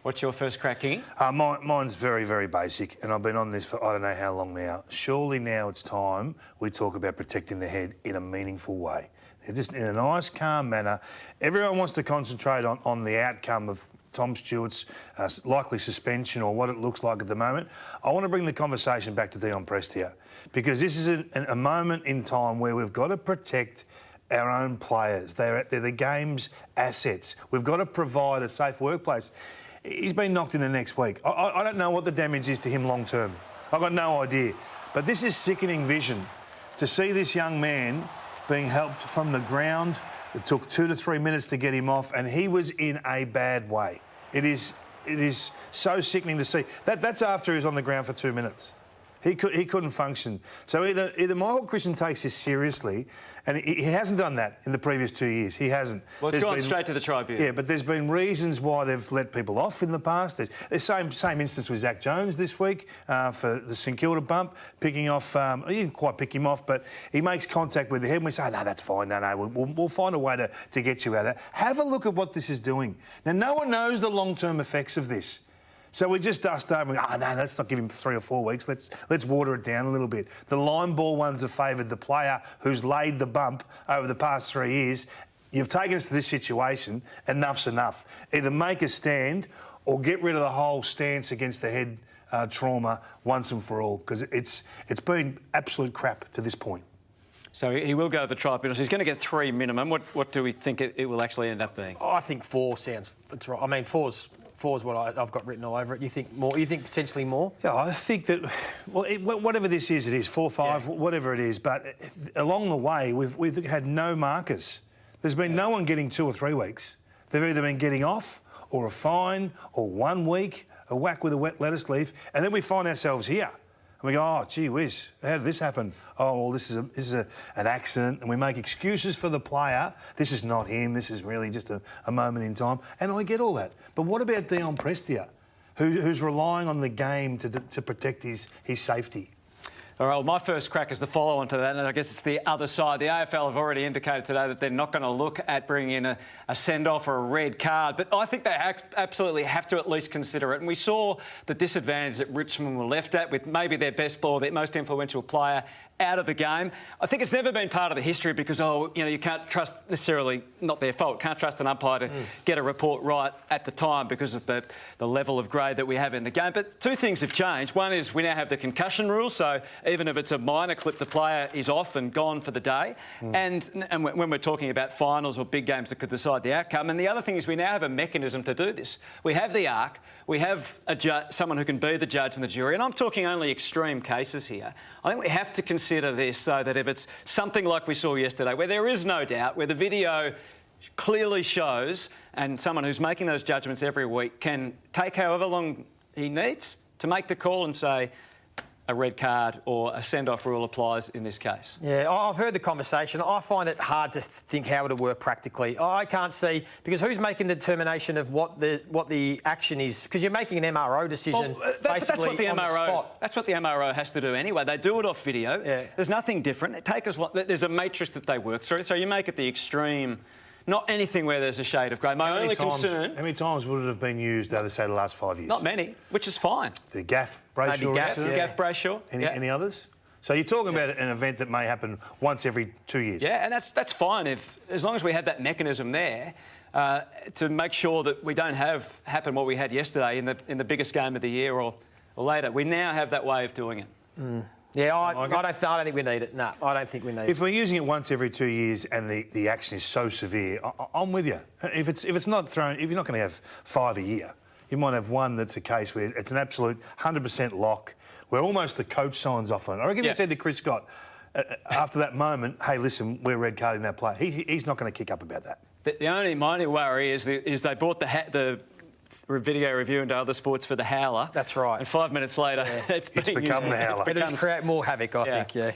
What's your first crack, Kingy? Mine's very, very basic, and I've been on this for I don't know how long now. Surely now it's time we talk about protecting the head in a meaningful way. Just in a nice, calm manner. Everyone wants to concentrate on the outcome of Tom Stewart's likely suspension or what it looks like at the moment. I want to bring the conversation back to Dion Prestia, because this is a moment in time where we've got to protect our own players. They're the game's assets. We've got to provide a safe workplace. He's been knocked in the next week. I don't know what the damage is to him long term. I've got no idea. But this is sickening vision. To see this young man being helped from the ground, it took 2 to 3 minutes to get him off, and he was in a bad way. It is so sickening to see. That's after he was on the ground for 2 minutes. He couldn't function. So either Michael Christian takes this seriously, and he hasn't done that in the previous 2 years. He hasn't. Well, it's gone straight to the tribunal. Yeah, but there's been reasons why they've let people off in the past. There's the same instance with Zach Jones this week for the St Kilda bump, picking off. He didn't quite pick him off, but he makes contact with the head, and we say, no, that's fine. No, we'll find a way to get you out of that. Have a look at what this is doing. Now, no one knows the long-term effects of this. So we just dust over and go, no, let's not give him 3 or 4 weeks. Let's water it down a little bit. The line ball ones have favoured the player who's laid the bump over the past 3 years. You've taken us to this situation. Enough's enough. Either make a stand or get rid of the whole stance against the head trauma once and for all, because it's been absolute crap to this point. So he will go to the tribunal. So he's going to get 3 minimum. What do we think it will actually end up being? I think 4 sounds. That's right. I mean, four's what I've got written all over it. You think more? You think potentially more? Yeah, I think that, well, whatever this is, it is 4, 5, whatever it is. But along the way, we've had no markers. There's been no one getting 2 or 3 weeks. They've either been getting off, or a fine, or 1 week, a whack with a wet lettuce leaf, and then we find ourselves here. And we go, oh, gee whiz, how did this happen? Oh, well, this is an accident, and we make excuses for the player. This is not him. This is really just a moment in time. And I get all that. But what about Dion Prestia, who's relying on the game to protect his safety? All right, well, my first crack is the follow-on to that, and I guess it's the other side. The AFL have already indicated today that they're not going to look at bringing in a send-off or a red card, but I think they absolutely have to at least consider it. And we saw the disadvantage that Richmond were left at with maybe their best ball, their most influential player, out of the game. I think it's never been part of the history because, you can't trust necessarily, not their fault, can't trust an umpire to get a report right at the time because of the level of grade that we have in the game. But 2 things have changed. One is we now have the concussion rule, so even if it's a minor clip, the player is off and gone for the day. And when we're talking about finals or big games that could decide the outcome. And the other thing is we now have a mechanism to do this. We have the ARC, we have someone who can be the judge and the jury, and I'm talking only extreme cases here. I think we have to consider this so that if it's something like we saw yesterday, where there is no doubt, where the video clearly shows, and someone who's making those judgments every week can take however long he needs to make the call and say, a red card or a send-off rule applies in this case. Yeah, I've heard the conversation. I find it hard to think how it would work practically. I can't see, because who's making the determination of what the action is? Because you're making an MRO decision basically on the spot. That's what the MRO has to do anyway. They do it off video. Yeah. There's nothing different. There's a matrix that they work through, so you make it the extreme. Not anything where there's a shade of grey. My only concern... How many times would it have been used over, say, the last 5 years? Not many, which is fine. The gaff Brayshaw. Maybe gaff Brayshaw. Any others? So you're talking about an event that may happen once every 2 years? Yeah, and that's fine as long as we have that mechanism there to make sure that we don't have happen what we had yesterday in the biggest game of the year or later. We now have that way of doing it. Yeah, I don't think we need it. No, I don't think we need it. If we're using it once every 2 years and the action is so severe, I'm with you. If it's not thrown, if you're not going to have 5 a year, you might have one that's a case where it's an absolute 100% lock, where almost the coach signs off on it. I reckon he said to Chris Scott after that moment, "Hey, listen, we're red carding that player." He's not going to kick up about that. My only worry is they brought the video review into other sports for the howler. That's right. And 5 minutes later, it's become the howler. It's create more havoc, I think, yeah.